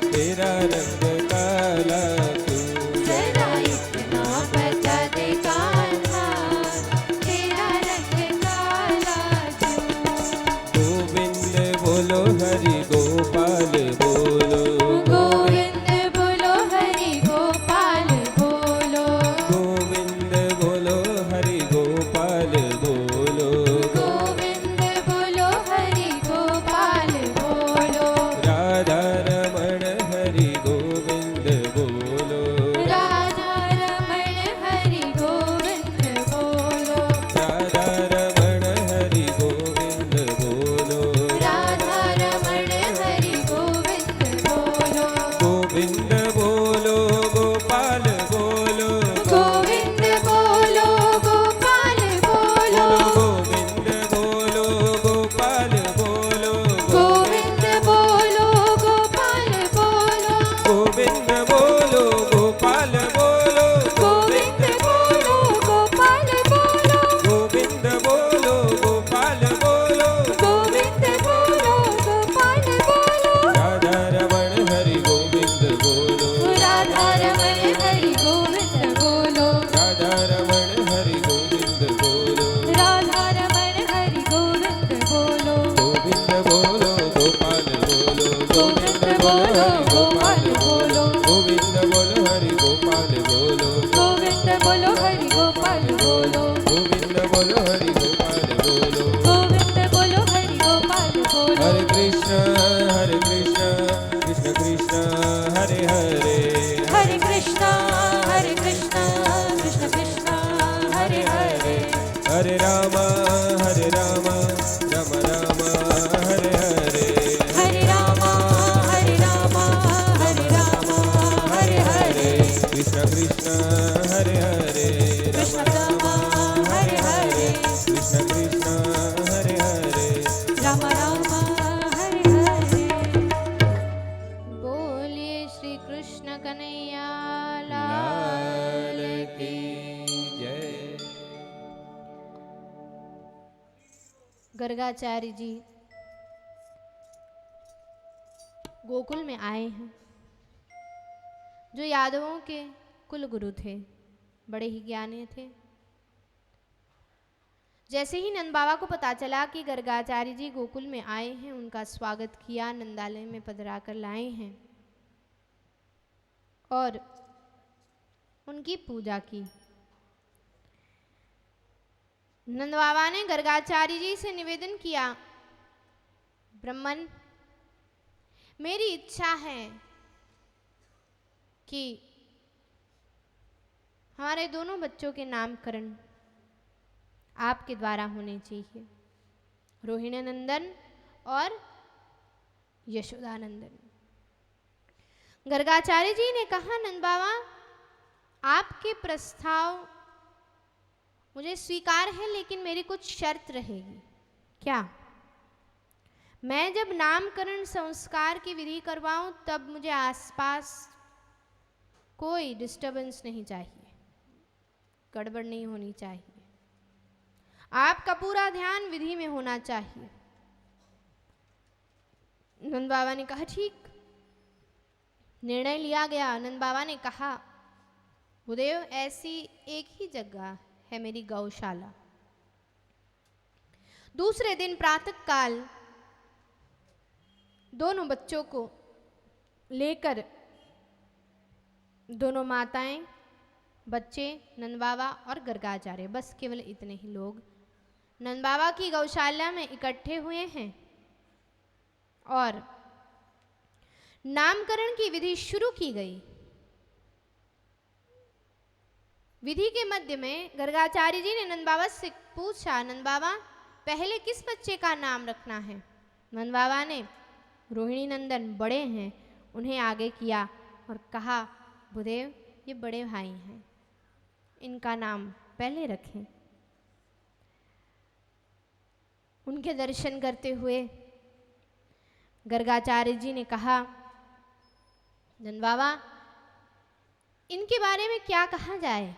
तेरा रंग काला क्यों? जरा इतना बता दे कान्हा, तेरा रंग काला क्यों? गोविंद बोलो हरि गोपाल बोलो हरे राम राम राम हरे हरे हरे राम हरे राम हरे राम हरे हरे कृष्ण कृष्ण हरे हरे कृष्ण राम हरे हरे कृष्ण कृष्ण हरे हरे राम राम हरे हरे। बोलिए श्री कृष्ण कन्हैया लाल की जय। गर्गाचार्य जी गोकुल में आए हैं, जो यादवों के कुल गुरु थे, बड़े ही ज्ञानी थे। जैसे ही नंद बाबा को पता चला कि गर्गाचार्य जी गोकुल में आए हैं, उनका स्वागत किया, नंदालय में पधरा कर लाए हैं और उनकी पूजा की। नंद बाबा ने गर्गाचार्य जी से निवेदन किया, ब्राह्मण, मेरी इच्छा है कि हमारे दोनों बच्चों के नामकरण आपके द्वारा होने चाहिए, रोहिणी नंदन और यशोदानंदन। गर्गाचार्य जी ने कहा, नंद बाबा, आपके प्रस्ताव मुझे स्वीकार है, लेकिन मेरी कुछ शर्त रहेगी। क्या? मैं जब नामकरण संस्कार की विधि करवाऊं तब मुझे आसपास कोई डिस्टरबेंस नहीं चाहिए, गड़बड़ नहीं होनी चाहिए, आपका पूरा ध्यान विधि में होना चाहिए। नंद बाबा ने कहा, ठीक, निर्णय लिया गया। नंद बाबा ने कहा, भूदेव, ऐसी एक ही जगह है मेरी गौशाला। दूसरे दिन प्रातः काल दोनों बच्चों को लेकर दोनों माताएं, बच्चे, नंद बाबा और गर्गाचार्य, बस केवल इतने ही लोग नंद बाबा की गौशाला में इकट्ठे हुए हैं और नामकरण की विधि शुरू की गई। विधि के मध्य में गर्गाचार्य जी ने नंद बाबा से पूछा, नंद बाबा, पहले किस बच्चे का नाम रखना है? नंद बाबा ने रोहिणी नंदन बड़े हैं, उन्हें आगे किया और कहा, भूदेव, ये बड़े भाई हैं, इनका नाम पहले रखें। उनके दर्शन करते हुए गर्गाचार्य जी ने कहा, नंद बाबा, इनके बारे में क्या कहा जाए?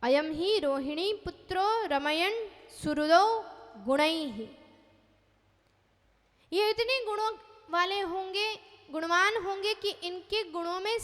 अयम ही रोहिणी पुत्रो रमयण सुहृदो गुणैः। ये इतने गुणों वाले होंगे, गुणवान होंगे कि इनके गुणों में